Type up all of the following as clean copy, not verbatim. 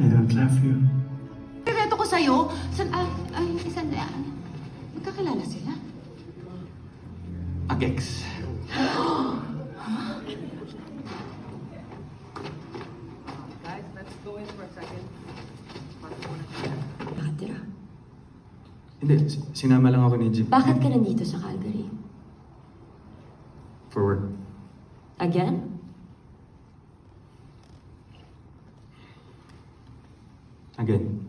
I don't love you. Reto ko sa'yo. Sandaan. Magkakilala sila. Agex. Guys, let's go in for a second. Nakatira. Hindi, sinama lang ako ni Jim. Bakit ka nandito sa Calgary? For work. Again? Again.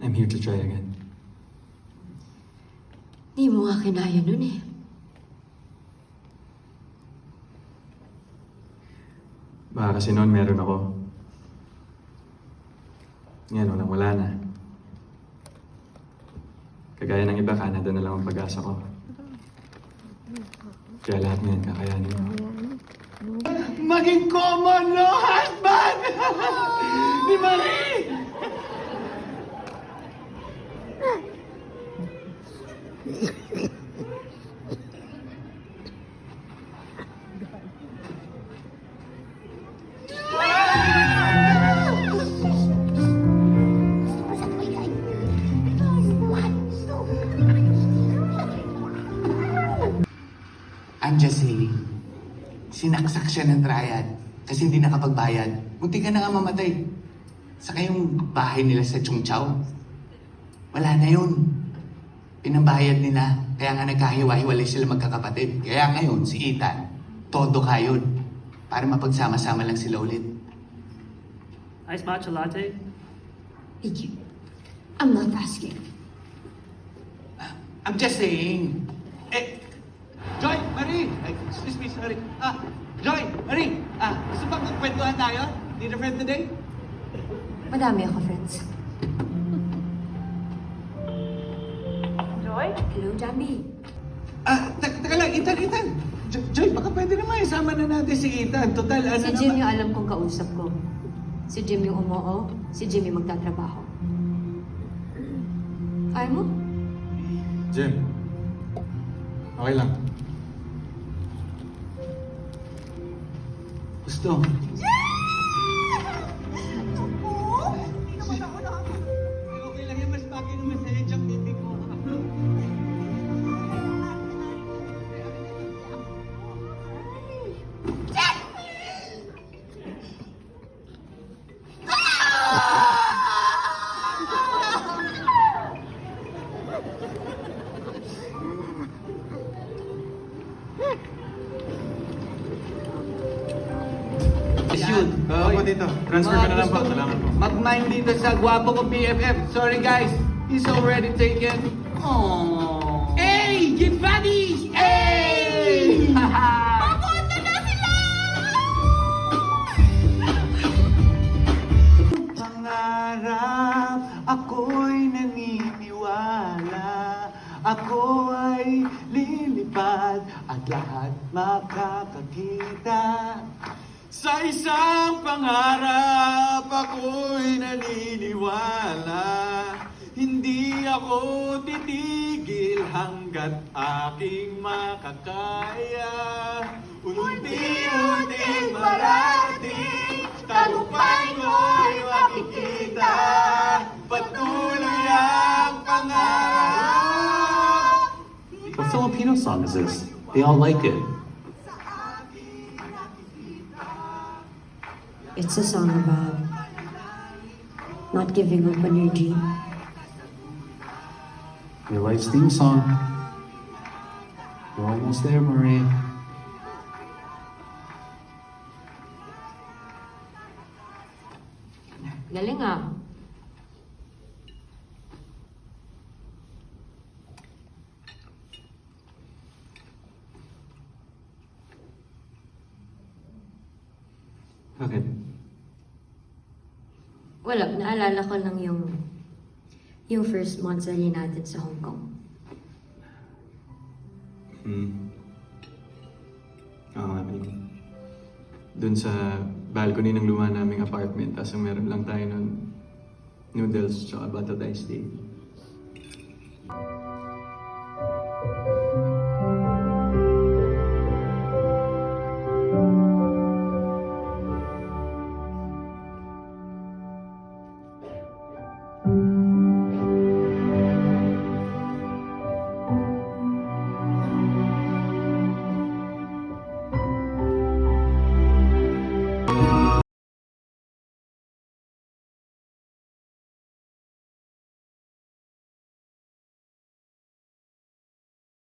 I'm here to try again. Di mo nga kinaya nun eh. Baka kasi noon meron ako. Ngayon, walang-wala na. Kagaya ng iba, Canada na lang ang pag-asa ko. Kaya lahat ngayon, kakayanin ko. Maging common law husband! Ni Marie! I'm just saying, sinaksak siya ng triad kasi hindi nakapagbayad. Munti ka na nga mamatay. Saka yung bahay nila sa Chungchaw, wala na yun. Pinambayad nila, kaya nga nagkahiwa-hiwalay sila magkakapatid. Kaya ngayon, si Ethan, todo kayod para mapagsama-sama lang sila ulit. Ice matcha latte? Thank you. I'm not asking. I'm just saying. Joy, Marie! Ay, excuse me, sorry. Joy, Marie! Gusto bang magkwentuhan tayo? Need a friend today? Madami ako, friends. Joy? Hello, Jambi. Teka lang, Ethan. Joy, baka pwede naman isama na natin si Ethan. Total, ano Si Jim yung alam kong kausap ko. Si Jim yung umoo, si Jim yung magtatrabaho. Ayaw mo? Jim, okay lang. Gusto. Okay lang yan, mas bagay naman sa edge ang baby ko. Yun. Po dito. Transfer ka na lang po. Salamat po. Mag-mine dito sa gwapo kong BFF. Sorry guys, he's already taken. Aww. Hey! Give buddies! Hey! Papunta na sila! Pangarap, ako'y naniniwala. Ako ay lilipad at lahat makakakita. Sa isang pangarap ako'y naniniwala. Hindi ako titigil hanggat aking makakaya. Unti-unting marating, tagumpay ko'y makikita. Patuloy ang pangarap. What Filipino song is this? They all like it. It's a song about not giving up on your dream. Your life's theme song. We're almost there, Marie. Galing ah. Bakit? Wala, naalala ko lang yung first months natin sa Hong Kong. Oo nga, dun sa balcony ng luma naming apartment, tapos ang meron lang tayo nun, noodles tsaka buttered iced tea.